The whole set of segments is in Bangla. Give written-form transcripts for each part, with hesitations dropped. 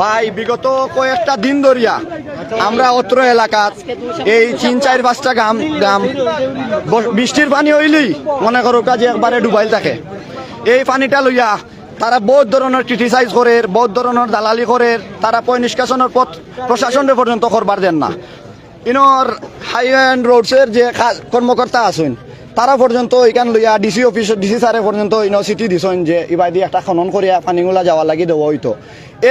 ভাই বিগত কয়েকটা দিন ধরিয়া আমরা অত্র এলাকাত এই 3-4-5টা গ্রাম বৃষ্টির পানি হইলেই মনে করো কাজে একবারে ডুবাইল থাকে। এই পানিটা লইয়া তারা বহুত ধরনের ক্রিটিসাইজ করে, বহুত ধরনের দালালি করে, তারা পয় নিষ্কাশনের পথ প্রশাসনের পর্যন্ত করবার দেন না। ইনর হাইওয়ে অ্যান্ড রোডসের যে কর্মকর্তা আছেন তারা পর্যন্ত এখান লইয়া ডিসি অফিস ডিসি স্যারে পর্যন্ত ইউনিভার্সিটি দিছেন যে এবার দিয়ে একটা খনন করিয়া পানিগুলা যাওয়ার লাগি দেওয়া হইতো।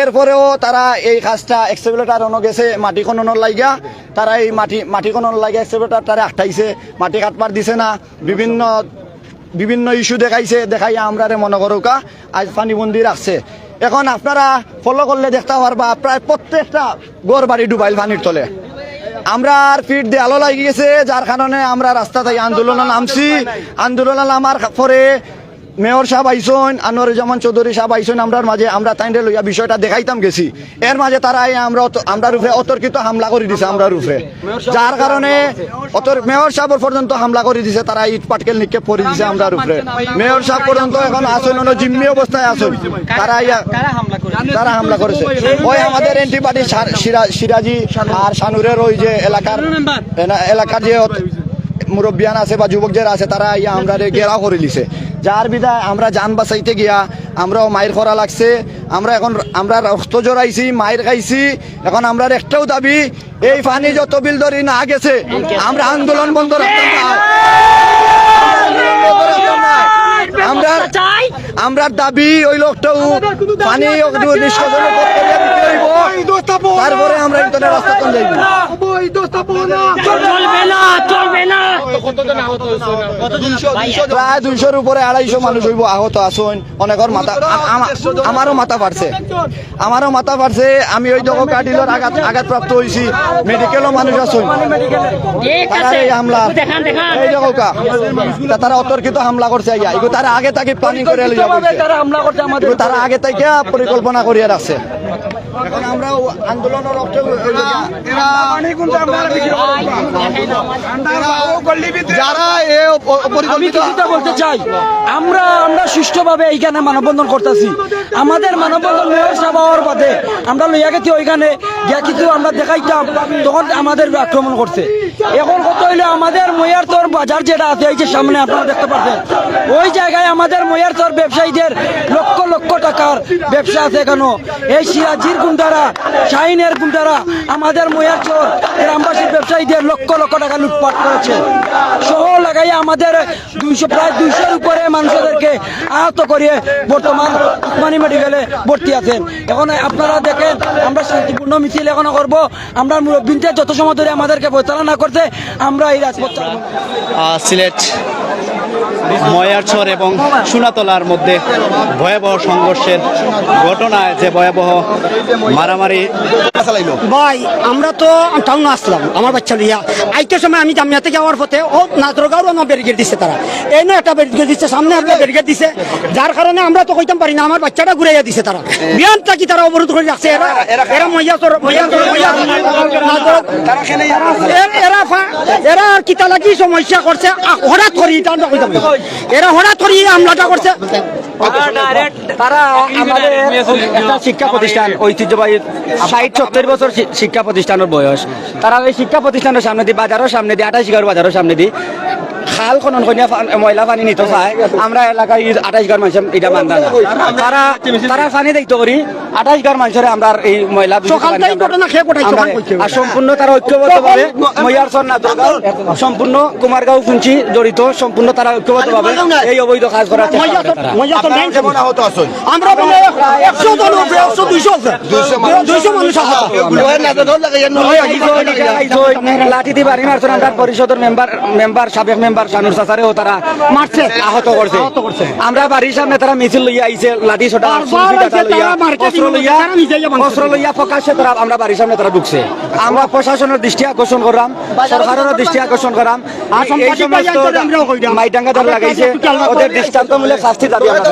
এরপরেও তারা এই কাজটা এক্সকেভেটর অন্য গেছে মাটি খননের লাগিয়া, তারা এই মাটি খননের লাগিয়া এক্সকেভেটর তারা আটটাইছে, মাটি কাটবার দিছে না, বিভিন্ন ইস্যু দেখাইয়া আমরা মনে করুকা আজ পানিবন্দি রাখছে। এখন আপনারা ফলো করলে দেখতে পারবা প্রায় প্রত্যেকটা গড় বাড়ি ডুবাইল পানির তলে। আমরা আর ফিট দেয়ালো লাগি গেছে, যার কারণে আমরা রাস্তা থেকে আন্দোলনে নামছি। আন্দোলনে নামার পরে মেয়র সাহেব আইসন, আনোয়ারুজ্জামান চৌধুরী সাহেব আইসন আমরার মাঝে, আমরা তাইন্ডে লইয়া বিষয়টা দেখাইতাম গেছি। এর মাঝে তারা আমরা রূপে অতর্কিত হামলা করে দিছে আমরা রূপে, যার কারণে মেয়র সাহেব পর্যন্ত হামলা করে দিছে। তারা ইট পাটকেল নিক্ষেপ করে দিছে আমরা রূপে। মেয়র সাহেব পর্যন্ত এখন আসন জিম্মি অবস্থায় আসুন, তারা হামলা করেছে। ওই আমাদের এনটি পার্টি সিরাজি আর শানুরের ওই যে এলাকার যে মুরব্বিয়ান আছে বা যুবকদের আছে তারা আমরা ঘেরাও করে দিছে, যার বিধায় আমরা যান বাঁচাইতে গিয়া আমরাও মায়ের করা লাগছে। আমরা রক্ত জড়াইছি, মায়ের খাইছি। এখন আমরা একটাও দাবি, এই পানি যত বিল ধরি না গেছে আমরা আন্দোলন বন্ধ রাখতাম না। আমরা দাবি ওই লোকটাও পানি নিষ্কাশনের পথ করিয়া দিতে হইব, তারপরে আমরা ইন্টারনেট রাস্তাতে যাইব। প্রায় 200-র উপরে 250 মানুষ হইব আহত আসুন। অনেকের মাথা, আমারও মাথা পারছে। আমি ওই জগৎ কাটিলোর আঘাতপ্রাপ্ত হয়েছি, মেডিকেলও মানুষ আসুন। হামলা এই জগৎকা তারা অতর্কিত হামলা করছে, তারা আগে থেকে প্ল্যানিং করে তারা আগে থেকে পরিকল্পনা করিয়া রাখছে। এখন আমরা আন্দোলনের যারা বলতে চাই, আমরা সুষ্ঠুভাবে এইখানে মানববন্ধন করতেছি। আমাদের মানববন্ধন মেয়র সাহেব হওয়ার বাদে আমরা লইয়া গেছি ওইখানে গিয়া কিছু আমরা দেখাইতাম, তখন আমাদের আক্রমণ করছে। এখন কত হইলে আমাদের ময়ারতর বাজার যেটা আছে এই যে সামনে আপনারা দেখতে পাচ্ছেন, ওই জায়গায় আমাদের ময়ারতর ব্যবসায়ীদের লক্ষ লক্ষ টাকার ব্যবসা আছে। এখানে এই সিরাজির গুন্ডারা, শাহিনের গুন্ডারা আমাদের ময়ারচর গ্রামবাসীর ব্যবসায়ীদের লক্ষ লক্ষ টাকা লুটপাট করেছে। সহ লাগাই আমাদের প্রায় 200-র উপরে মানুষদেরকে আহত করিয়ে বর্তমান উসমানী মেডিকেলে ভর্তি আছেন। এখন আপনারা দেখেন আমরা শান্তিপূর্ণ মিছিল এখন করব। আমরা মুরব্বীদের যত সময় ধরে আমাদেরকে পরিচালনা করতে আমরা এই রাজপথ। সিলেট ময়ারচর এবং সোনাতলার মধ্যে ভয়াবহ সংঘর্ষের ঘটনায় যে ভয়াবহ মারামারি। ভাই আমরা তো টাউন আসলাম আমার বাচ্চা লিয়া আইতে সময় আমি জামিয়াতে যাওয়ার পথে ও নাজরগাঁও আমার ব্যারিকেড দিচ্ছে, তারা এই না একটা ব্যারিকেড দিচ্ছে, সামনে একটা ব্যারিকেড দিচ্ছে, যার কারণে আমরা তো কইতাম পারি না, আমার বাচ্চাটা ঘুরাইয়া দিছে। তারা বিয়ান থাকি তারা অবরোধ করে রাখছে। এরা কিতা লাগি সমস্যা করছে, হঠাৎ করি এরা হঠাৎ করি হামলাটা করছে। তারা আমাদের একটা শিক্ষা প্রতিষ্ঠান, ঐতিহ্যবাহী 60-70 বছর শিক্ষা প্রতিষ্ঠানের বয়স। তারা ওই শিক্ষা প্রতিষ্ঠানের সামনে দিয়ে, বাজারের সামনে দিয়ে, 28 ঘর বাজারের সামনে দিয়ে খাল খনন করিয়া ময়লা পানি নিতে চায়। আমরা এলাকায় 28 ঘর মানুষ এটা মানতাম না। তারা পানি দেখতে করি 28 ঘর মানুষের আমরা এই ময়লা আর সম্পূর্ণ তারা ঐক্যবদ্ধভাবে ময়ারচর নাজরগাঁও সম্পূর্ণ কুমারগাঁও ফুঞ্চি জড়িত, সম্পূর্ণ তারা ঐক্যবদ্ধভাবে এই অবৈধ কাজ করার চেষ্টা করে। লাঠি দিয়ে বাড়ি মারছেন আমরা পরিষদের মেম্বার সাবেক মেম্বার শানুর চাচারেও তারা মারছে, আহত করছে। আমরা বাড়ির সামনে তারা মিছিল লইয়া আইছে, লাঠি ছোটা অস্ত্র লইয়া প্রকাশ্যে তারা আমরা বাড়ির সামনে তারা ঢুকছে। আমরা প্রশাসনের দৃষ্টি আকর্ষণ করলাম, সরকারের দৃষ্টি আকর্ষণ করলাম, এই সমস্ত মাইডাঙ্গা যারা লাগাইছে ওদের দৃষ্টান্তমূলক শাস্তি দাবি আমরা।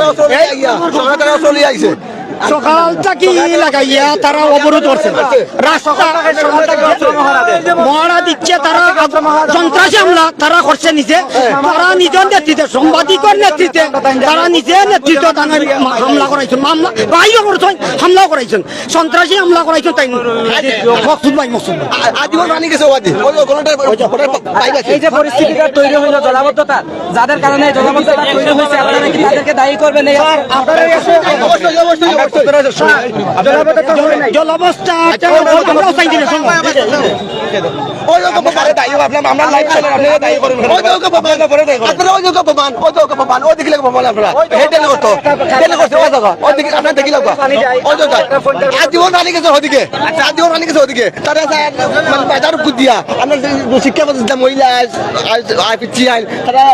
সকাল থেকে লাগাইয়া তারা অবরোধ করছে রাস্তা মহড়া দিচ্ছে তারা সন্ত্রাসী হামলা তারা করছে নিজে তারা নিজের নেতৃত্বে সাংবাদিকের নেতৃত্বে তারা নিজে নেতৃত্ব হামলা করাইছেন ভাইও করছেন হামলাও করাইছেন সন্ত্রাসী হামলা করাইছেন তাই মকসুদ ভাই মকসুদ আজীবন রানি গেছে এই যে পরিস্থিতিটা তৈরি হইল জলাবদ্ধতা যাদের কারণে জলাবদ্ধতা তৈরি হয়েছে আপনারা কি তাদেরকে দায়ী করবেন জলাবস্থা আমরাও চাই দিলে আমরা লাইভ চলে আপনারা দায়ী করুন আজীবন রানি গেছে ওদিকে আজীবন রানি গেছে ওদিকে তারা বাজার বুদ্ধ দিয়া আমরা শিক্ষা প্রতিষ্ঠান মহিলা পিচ্ছি আইন তারা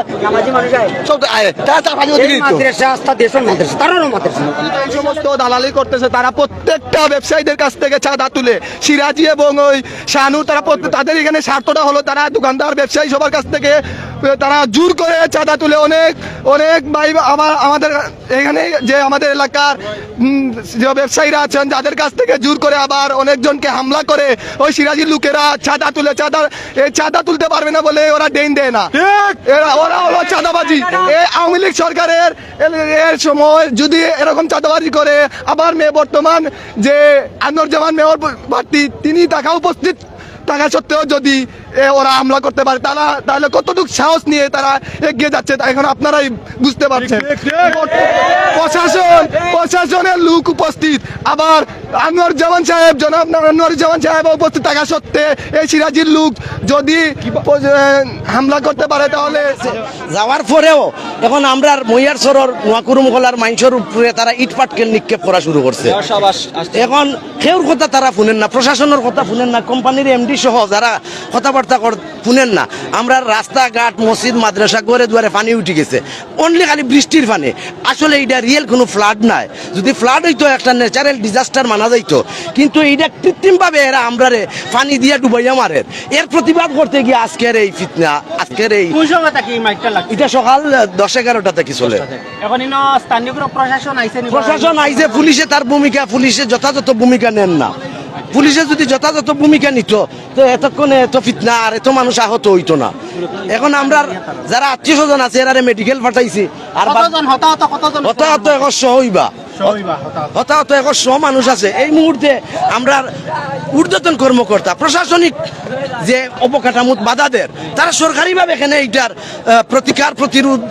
সব তারা চার পাঁচ মাদ্রাসা আস্থা দেশের মাদ্রাসা তারারও মাদ্রাসা এই সমস্ত দালালি করতেছে তারা প্রত্যেকটা ব্যবসায়ীদের কাছ থেকে চাঁদা তুলে সিরাজি এবং ওই শানু তারা তাদের এখানে স্বার্থটা হলো তারা দোকানদার ব্যবসায়ী সবার কাছ থেকে তারা জোর করে চাঁদা তুলে অনেক অনেক ভাই আমাদের এখানে যে আমাদের এলাকার যে ব্যবসায়ীরা আছেন যাদের কাছ থেকে জোর করে আবার অনেকজনকে হামলা করে ওই সিরাজির লোকেরা চাঁদা তুলে এই চাঁদা তুলতে পারবে না বলে ওরা দেন দেয় না ওরা হলো চাঁদাবাজি এই আওয়ামী লীগ সরকারের এর সময় যদি এরকম চাঁদাবাজি করে আবার বর্তমান যে আনোয়ারুজ্জামান মেয়র প্রার্থী তিনি উপস্থিত থাকা সত্ত্বেও যদি ওরা হামলা করতে পারে তাহলে কতটুকু সাহস নিয়ে তারা এগিয়ে যাচ্ছে তা এখন আপনারাই বুঝতে পারছেন প্রশাসনের লোক উপস্থিত আবার আনোয়ারুজ্জামান সাহেব জনাব আনোয়ারুজ্জামান সাহেব উপস্থিত থাকা সত্ত্বে এই সিরাজির লোক যদি হামলা করতে পারে তাহলে যাওয়ার পরেও এখন আমরা মহিয়ার সরর নোয়াকুরুম গলার মাইনসের উপরে তারা ইট পাটকেল নিক্ষেপ করা শুরু করছে এখন কেউর কথা তারা শুনেন না প্রশাসনের কথা শুনেন না কোম্পানির এমডি সহ যারা কথাবার্তা শুনেন না আমরা রাস্তাঘাট মসজিদ মাদ্রাসা ঘরে দুয়ারে পানি উঠে গেছে অনলি খালি বৃষ্টির পানি আসলে এটা রিয়েল কোনো ফ্লাড নাই যদি ফ্লাড হইতো একটা ন্যাচারাল ডিজাস্টার মানা যাইতো কিন্তু এইটা কৃত্রিমভাবে এরা আমরারে পানি দিয়ে ডুবাইয়া মারে এর প্রতিবাদ করতে গিয়ে আজকের এই ফিতনা আজকের এই এটা সকাল 10-11টা থেকে চলে প্রশাসন আইছে পুলিশে তার ভূমিকা পুলিশে যথাযথ ভূমিকা নেন না পুলিশে যদি যথাযথ ভূমিকা নিত তো এতক্ষণে এত ফিতনা আর এত মানুষ আহত হইতো না এখন আমরা যারা আত্মীয় স্বজন আছে এরা মেডিকেল পাঠাইছি আর হতাহত 100 হইবা হতাহত 100 মানুষ আছে এই মুহূর্তে আমরা ঊর্ধ্বতন কর্মকর্তা প্রশাসনিক যে অবকাঠামো বাধা দেয় তারা সরকারিভাবে এখানে এইটার প্রতিকার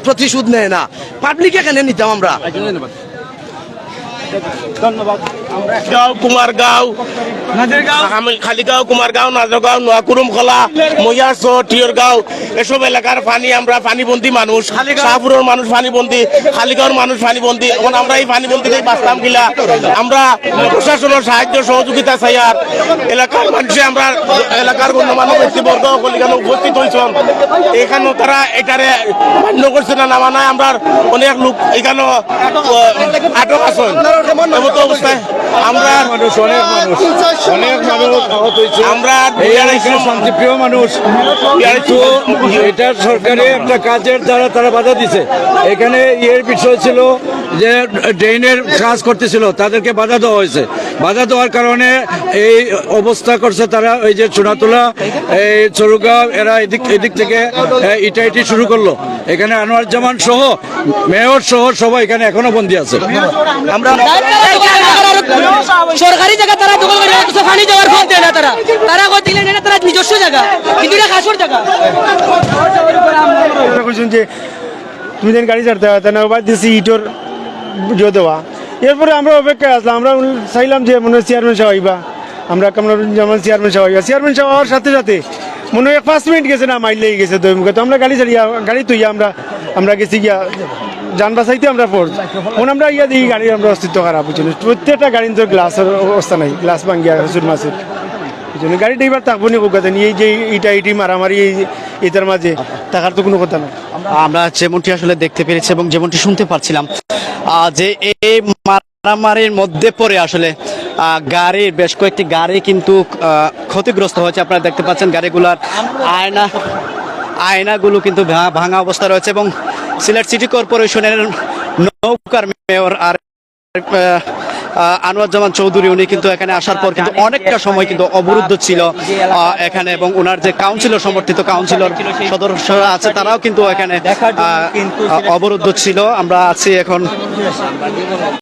প্রতিশোধ নেয় না পাবলিক এখানে নিতাম আমরা গাঁও কুমারগাঁও খালিগাঁও কুমারগাঁও নাজরগাঁও নোয়াকুরুম খোলা মহিয়ারচর টিয়রগাঁও এসব এলাকার আমরা পানিবন্দী মানুষ শাহপুরের মানুষ পানিবন্দী খালিগাঁওর মানুষ পানিবন্দী এখন আমরা এই পানিবন্দীতে বাঁচতাম গিলা আমরা প্রশাসনের সাহায্য সহযোগিতা চাই আর এলাকার মানুষে আমরা এলাকার গণ্যমান্য ব্যক্তিবর্গ এখানে উপস্থিত হয়েছেন এখানে তারা এটারে মান্য করছে না মানায় আমরা অনেক লোক এখানে আটক আছেন এমতো অবস্থায় আমরা আমরা শান্তিপ্রিয় মানুষ এটা সরকারি একটা কাজের দ্বারা তারা বাধা দিছে এখানে এর বিষয় ছিল যে ড্রেনের কাজ করতেছিল তাদেরকে বাধা দেওয়া হয়েছে বাধা দেওয়ার কারণে এই অবস্থা করছে তারা ওই যে চুনাতলা এই চরুগাঁও এরা এদিক থেকে ইটাইটি শুরু করলো এখানে আনোয়ারুজ্জামান সহ মেয়র সহ সবাই এখানে এখনো বন্দী আছে আমরা সরকারি জায়গা তারা দখল করে পানি দেওয়ার ফোন দেয় না তারা দিলে না তারা নিজস্ব জায়গা কিন্তু এটা খাসর জায়গা যে তুমি দিন গাড়ি ছাড়তে হয় না বাদ দিয়েছি ইটোর ভিডিও দেওয়া এরপরে আমরা অপেক্ষায় আসলাম আমরা চাইলাম যে মনে হয় চেয়ারম্যান সাহেব হইবা আমরা যেমন চেয়ারম্যান সাহেব হইবা চেয়ারম্যান সাহেব হওয়ার সাথে সাথে মনে হয় 5 মিনিট গেছে না মাইলেই গেছে দৈমুখে তো আমরা গাড়ি তুইয়া আমরা গেছি গিয়া যান বাঁচাইতে আমরা আমরা দেখি গাড়ির আমরা অস্তিত্ব খারাপ হয়েছিল প্রত্যেকটা গাড়ির তো গ্লাসের অবস্থা নাই গ্লাস ভাঙ্গিয়া হসুর মাসুর গাড়িটা এবার থাকবো নি কোথায় এই যে ইটি মারামারি এটার মাঝে থাকার তো কোনো কথা না আমরা যেমনটি আসলে দেখতে পেরেছি এবং যেমনটি শুনতে পারছিলাম যে এই মারামারির মধ্যে পড়ে আসলে গাড়ির বেশ কয়েকটি গাড়ি কিন্তু ক্ষতিগ্রস্ত হয়েছে আপনারা দেখতে পাচ্ছেন গাড়িগুলোর আয়নাগুলো কিন্তু ভাঙা অবস্থা রয়েছে এবং সিলেট সিটি কর্পোরেশনের নৌকার মেয়র আর আনোয়ার জামান চৌধুরী, উনি কিন্তু এখানে আসার পর কিন্তু অনেকটা সময় কিন্তু অবরুদ্ধ ছিল এখানে, এবং ওনার যে কাউন্সিলর সমর্থিত কাউন্সিলর সদস্যরা আছে তারাও কিন্তু এখানে অবরুদ্ধ ছিল। আমরা আছি এখন